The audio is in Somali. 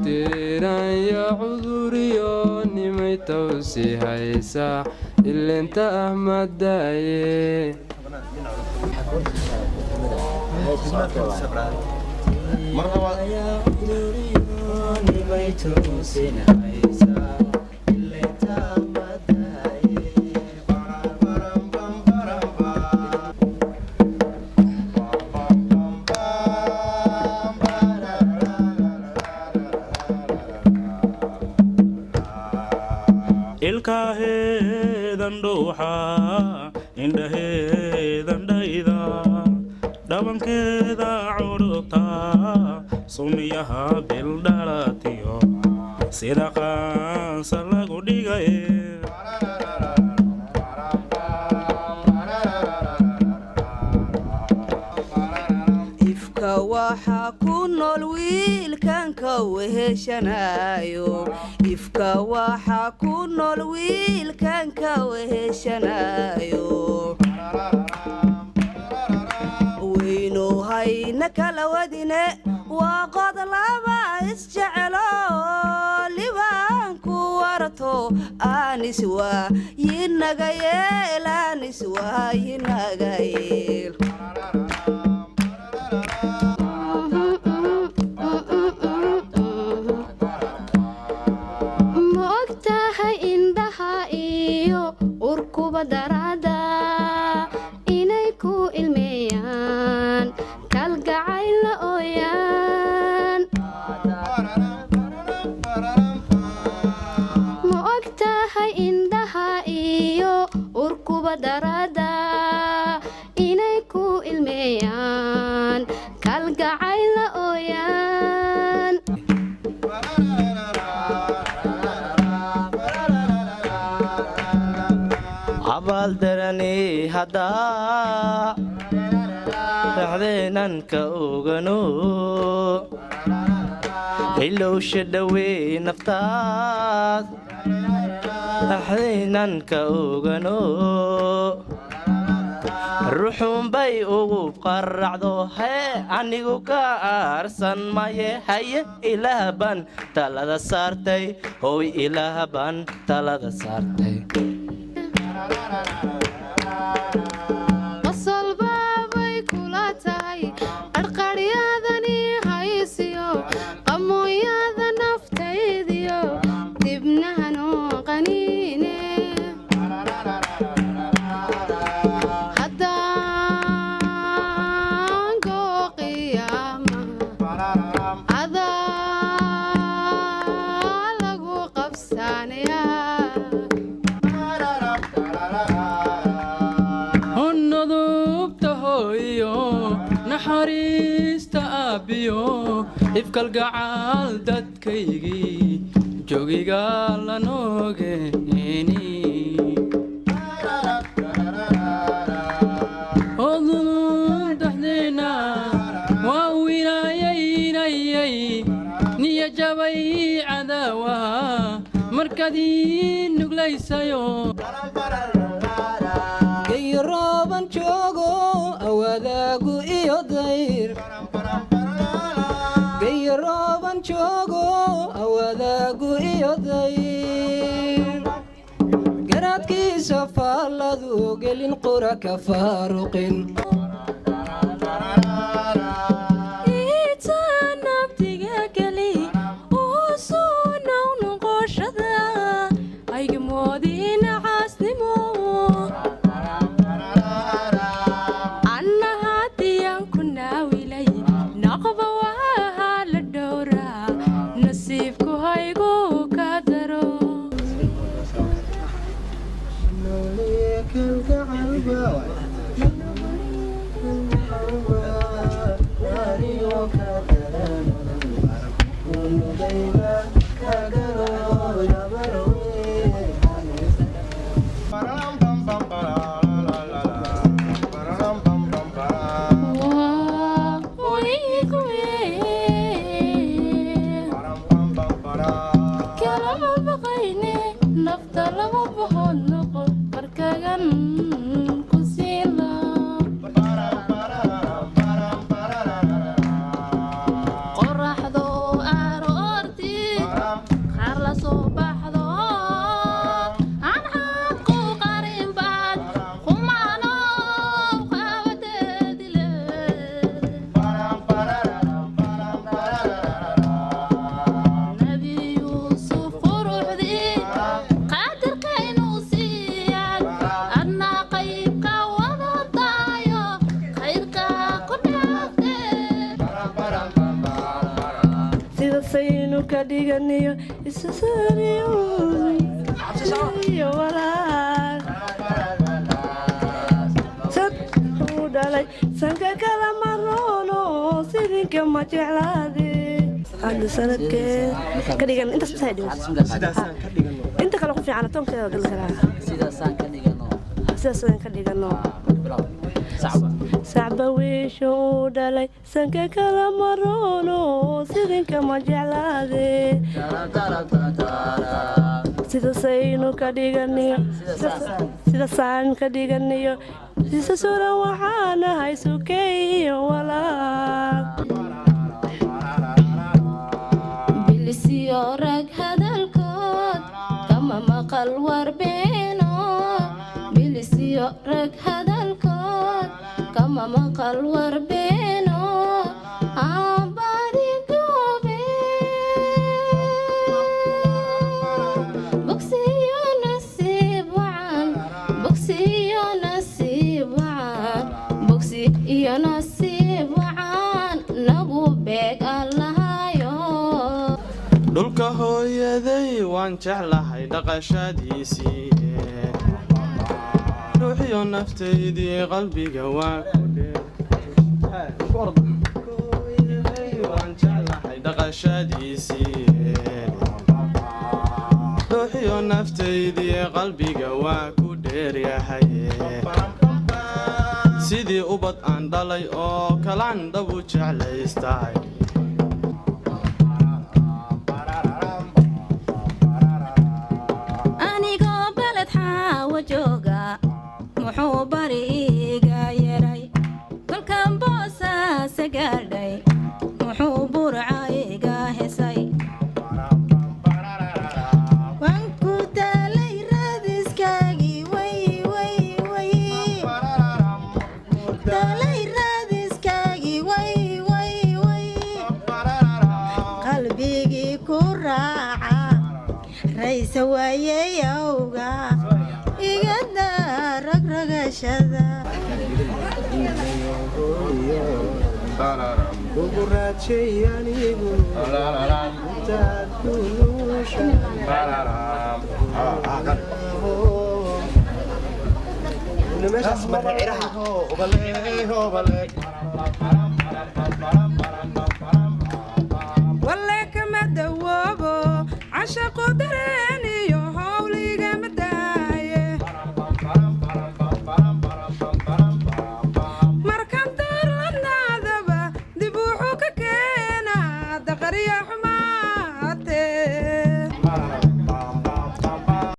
تيران يا عذوريوني ما يتوسي هيسا اللي انت احمد داي مرحبا يا عذوريوني ما يتوسي هيسا اللي انت احمد داي ilkaheedan dhuuxa indhaheedan dhayda dhabankeeda curubta sumiyaha bildhalatiyo sida qaansa lagu dhigay ifka waxaa ku nool wiilkan ka weheshanayo ifka waxaa ku nool wiilkan ka weheshanayo weynu hayna kala wadine waa qod laba isjecelo libaanku warto aaniswa yinaga yeel aaniswa yinaga yeel darada inay ku ilmeeyaan kalgacayl la ooyaan ma ogtahay indhaha iyo urkuba darada inay ku ilmeeyaan kalgacayl la ooyaan abaaldarani haddaa raxdeenan ka ogano ilowsha dhawey naftaas raxdeenan ka ogano ruxuunbay ugu qaracdo hee anigu ka aarsan maye haye ilaaban talada saartay hoy ilaaban talada saartay qasolbaabay kula tahay adqaryadani haysiyo qamoyada naftaydiyo dibnahanoo qaniine haddaan gooqiyaama adaa lagu qabsanaya naxariista aabbiyo ifkalgacaal dadkaygii joogiga la noogeeni odun daxdeena waa wilayaynayay niya jabay cadaawaha markadii nuglaysayo rooban joogo awadaagu iyo dayr gayo rooban joogo awadaagu iyo dayr garaadkiisa faalladu gelin qura ka faaruqin saynu ka dhiganiyo isu sariyo walaal sad uu dhalay sanka kala maroono sidinka ma jeclaade hadda sanadkee ka dhigan intaas masaa dhigan inta kale ku fiican toonkeeda gal karaa sidaasaan ka dhigano sacba wiishu uu dhalay sanka kala maroono sidinka ma jeclaade sidasaynu ka dhiganiyo sidasaan ka dhiganiyo sisa suran waxaanahay sukeeyo walaal bilisiyo rag hadalkood kama maqal warbeeno bilisiyo rag hadalkood kama maqal warbeeno aabadi goobe bogsiyo nasiib wacan bogsiyo nasiib wacan bogsi iyo nasiib wacan nagu beeg allahayo dhulka hooyaday waan jeclahay dhaqashadiisii ruuxiyo naftaydii qalbiga waa waan jeclahay dhaqashadiisii ruuxiyo naftaydii qalbiga waa ku dheeryahay sidii ubad aan dhalay oo kalaan dhabu jeclaystahay muxuu bari iga yaray kolkan boosaasa gaadhay muxuu burca iga hesay waan ku daalay raadiskaagii daalay raadiskaagii qalbigii ku raaca raysa waayey awga igada ragragashada ugu raajay anigu intaad ku nuusha